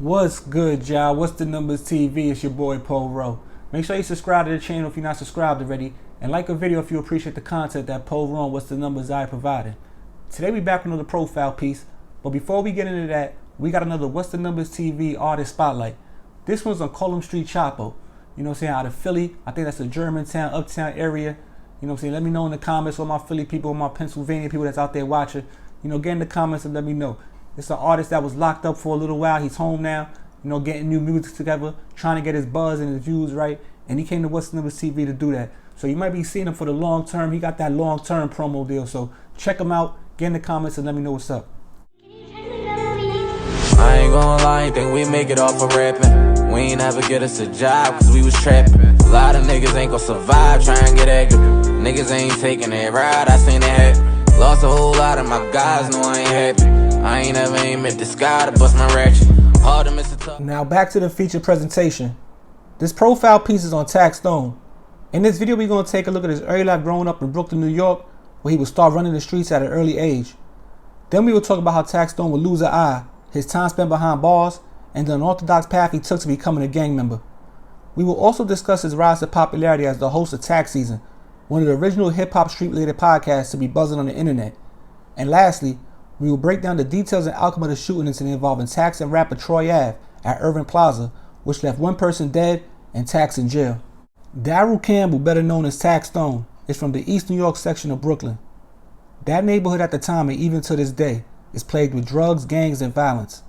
What's good, y'all? What's the numbers TV? It's your boy Paul Rowe. Make sure you subscribe to the channel if you're not subscribed already, and like a video if you appreciate the content that Paul Rowe and What's the Numbers I provided. Today we back with another profile piece, but before we get into that, we got another What's the Numbers TV artist spotlight. This one's on Colum Street Chapo. You know what I'm saying? Out of Philly. I think that's a Germantown, uptown area. You know what I'm saying? Let me know in the comments, all my Philly people, all my Pennsylvania people that's out there watching. You know, get in the comments and let me know. It's an artist that was locked up for a little while. He's home now, you know, getting new music together, trying to get his buzz and his views right. And he came to What's the Numbers TV to do that. So you might be seeing him for the long term. He got that long term promo deal. So check him out, get in the comments and let me know what's up. I ain't gonna lie, ain't think we make it off of rapping. We ain't never get us a job cause we was trapping. A lot of niggas ain't gonna survive trying to get active. Niggas ain't taking that ride, I seen it happen. Lost a whole lot of my guys, know I ain't happy. I ain't ever aimed at the sky to bust my ratchet. Hard to miss a tough. Now back to the feature presentation. This profile piece is on Taxstone. In this video, we're going to take a look at his early life growing up in Brooklyn, New York, where he would start running the streets at an early age. Then we will talk about how Taxstone would lose an eye, his time spent behind bars, and the unorthodox path he took to becoming a gang member. We will also discuss his rise to popularity as the host of Tax Season, one of the original hip-hop street-related podcasts to be buzzing on the internet. And lastly, we will break down the details and outcome of the shooting incident involving Tax and rapper Troy Ave at Irving Plaza, which left one person dead and Tax in jail. Darryl Campbell, better known as Taxstone, is from the East New York section of Brooklyn. That neighborhood at the time, and even to this day, is plagued with drugs, gangs, and violence.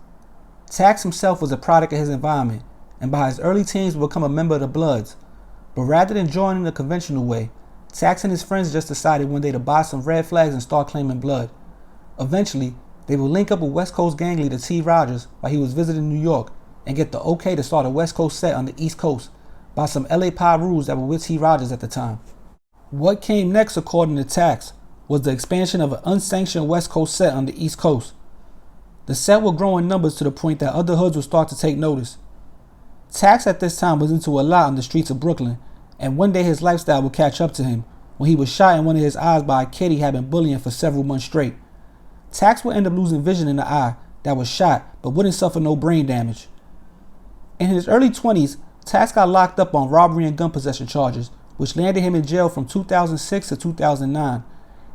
Tax himself was a product of his environment, and by his early teens would become a member of the Bloods. But rather than joining the conventional way, Tax and his friends just decided one day to buy some red flags and start claiming blood. Eventually, they would link up with West Coast gang leader T. Rogers while he was visiting New York and get the okay to start a West Coast set on the East Coast by some LA Pie rules that were with T. Rogers at the time. What came next, according to Tax, was the expansion of an unsanctioned West Coast set on the East Coast. The set would grow in numbers to the point that other hoods would start to take notice. Tax at this time was into a lot on the streets of Brooklyn, and one day his lifestyle would catch up to him when he was shot in one of his eyes by a kid he had been bullying for several months straight. Tax would end up losing vision in the eye that was shot but wouldn't suffer no brain damage. In his early 20s, Tax got locked up on robbery and gun possession charges, which landed him in jail from 2006 to 2009.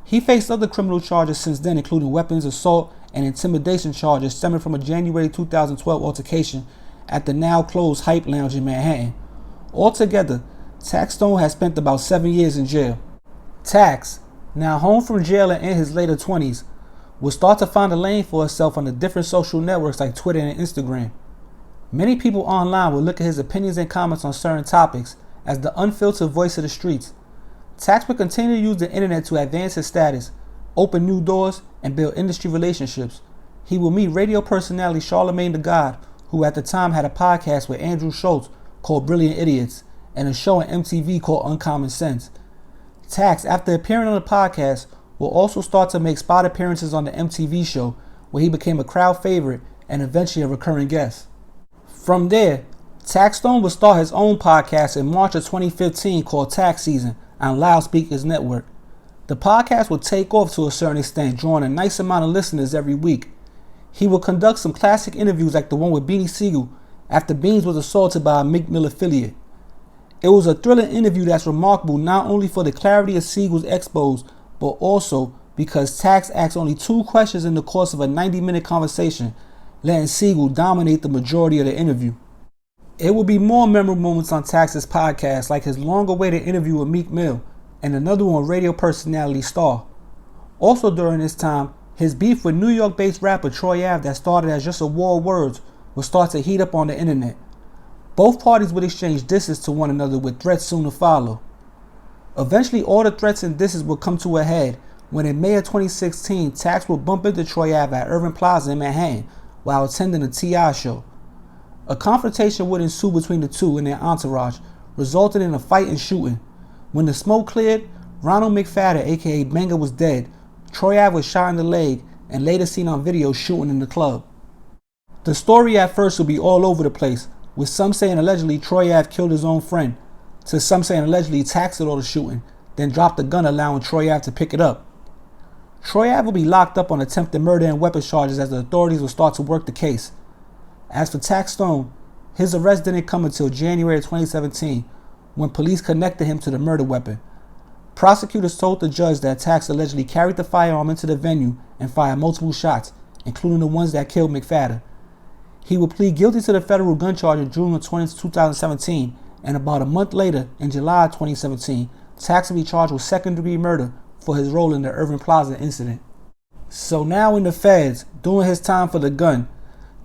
He faced other criminal charges since then, including weapons assault and intimidation charges stemming from a January 2012 altercation at the now closed Hype Lounge in Manhattan. Altogether, Taxstone has spent about 7 years in jail. Tax, now home from jail and in his later 20s, will start to find a lane for himself on the different social networks like Twitter and Instagram. Many people online will look at his opinions and comments on certain topics as the unfiltered voice of the streets. Tax will continue to use the internet to advance his status, open new doors, and build industry relationships. He will meet radio personality Charlamagne the God, who at the time had a podcast with Andrew Schultz called Brilliant Idiots, and a show on MTV called Uncommon Sense. Tax, after appearing on the podcast, will also start to make spot appearances on the MTV show, where he became a crowd favorite and eventually a recurring guest. From there, Taxstone will start his own podcast in March of 2015 called Tax Season on Loudspeakers Network. The podcast will take off to a certain extent, drawing a nice amount of listeners every week. He will conduct some classic interviews like the one with Beanie Siegel after Beans was assaulted by a Meek Mill affiliate. It was a thrilling interview that's remarkable not only for the clarity of Siegel's expos, but also because Tax asked only 2 questions in the course of a 90-minute conversation, letting Siegel dominate the majority of the interview. It will be more memorable moments on Tax's podcast, like his long-awaited interview with Meek Mill and another one with radio personality Star. Also during this time, his beef with New York-based rapper Troy Ave that started as just a war of words will start to heat up on the internet. Both parties would exchange disses to one another with threats soon to follow. Eventually, all the threats and disses will come to a head when in May of 2016, Tax will bump into Troy Ave at Irving Plaza in Manhattan while attending a T.I. show. A confrontation would ensue between the two and their entourage, resulting in a fight and shooting. When the smoke cleared, Ronald McFadden, aka Benga, was dead. Troy Ave was shot in the leg and later seen on video shooting in the club. The story at first will be all over the place, with some saying allegedly Troy Ave killed his own friend, to some saying allegedly Tax did all the shooting, then dropped the gun allowing Troy Ave to pick it up. Troy Ave will be locked up on attempted murder and weapons charges as the authorities will start to work the case. As for Taxstone, his arrest didn't come until January 2017, when police connected him to the murder weapon. Prosecutors told the judge that Tax allegedly carried the firearm into the venue and fired multiple shots, including the ones that killed McFadden. He would plead guilty to the federal gun charge in June of 2017, and about a month later, in July 2017, Tax will be charged with second-degree murder for his role in the Irving Plaza incident. So now in the feds, doing his time for the gun,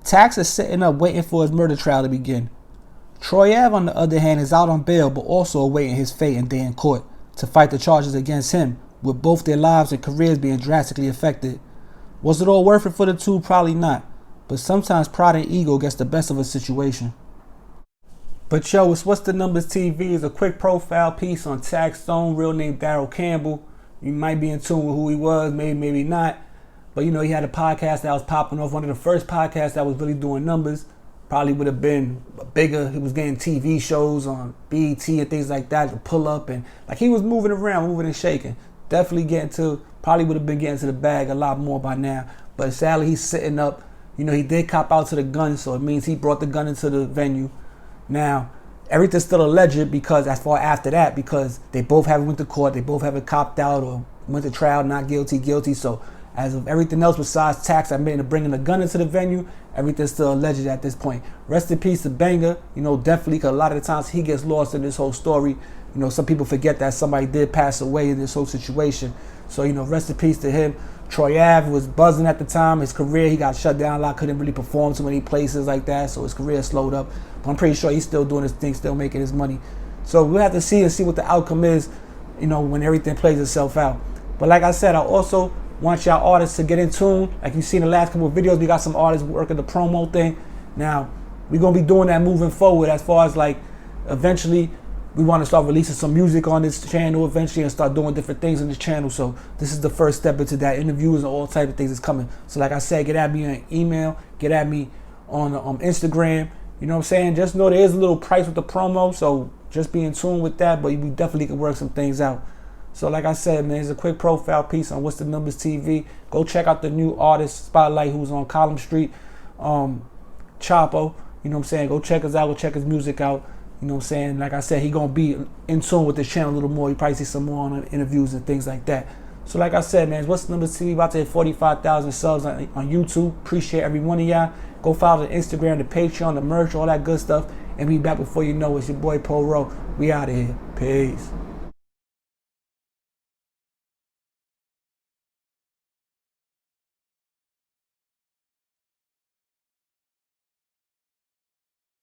Tax is sitting up waiting for his murder trial to begin. Troy Ave, on the other hand, is out on bail but also awaiting his fate and day in court to fight the charges against him, with both their lives and careers being drastically affected. Was it all worth it for the two? Probably not. But sometimes pride and ego gets the best of a situation. But yo, it's What's the Numbers TV is a quick profile piece on Taxstone, real name Darryl Campbell. You might be in tune with who he was, maybe not. But you know, he had a podcast that was popping off, one of the first podcasts that was really doing numbers. Probably would have been bigger. He was getting TV shows on BET and things like that to pull up, and like he was moving around, moving and shaking. Definitely probably would have been getting to the bag a lot more by now. But sadly, he's sitting up. You know, he did cop out to the gun, so it means he brought the gun into the venue. Now, everything's still alleged because as far after that, because they both haven't went to court, they both haven't copped out or went to trial, not guilty. So as of everything else besides Tax admitting to bringing the gun into the venue, everything's still alleged at this point. Rest in peace to Banger, you know, definitely, because a lot of the times he gets lost in this whole story. You know, some people forget that somebody did pass away in this whole situation. So, you know, rest in peace to him. Troy Ave was buzzing at the time. His career, he got shut down a lot, couldn't really perform too many places like that, so his career slowed up. But I'm pretty sure he's still doing his thing, still making his money. So we'll have to see what the outcome is, you know, when everything plays itself out. But like I said, I also want y'all artists to get in tune. Like you've seen the last couple of videos, we got some artists working the promo thing. Now, we're going to be doing that moving forward as far as like eventually we want to start releasing some music on this channel eventually and start doing different things on this channel. So this is the first step into that. Interviews and all type of things is coming. So like I said, get at me on email, get at me on Instagram. You know what I'm saying? Just know there is a little price with the promo, so just be in tune with that, but we definitely can work some things out. So like I said, man, it's a quick profile piece on What's the Numbers TV. Go check out the new artist Spotlight who's on Column Street, Chapo. You know what I'm saying? Go check us out, go check his music out. You know what I'm saying? Like I said, he gonna be in tune with this channel a little more. You probably see some more on interviews and things like that. So like I said, man, What's the Numbers TV about to hit 45,000 subs on YouTube. Appreciate every one of y'all. Go follow the Instagram, the Patreon, the merch, all that good stuff. And be back before you know it. It's your boy Poro. We out of here. Peace.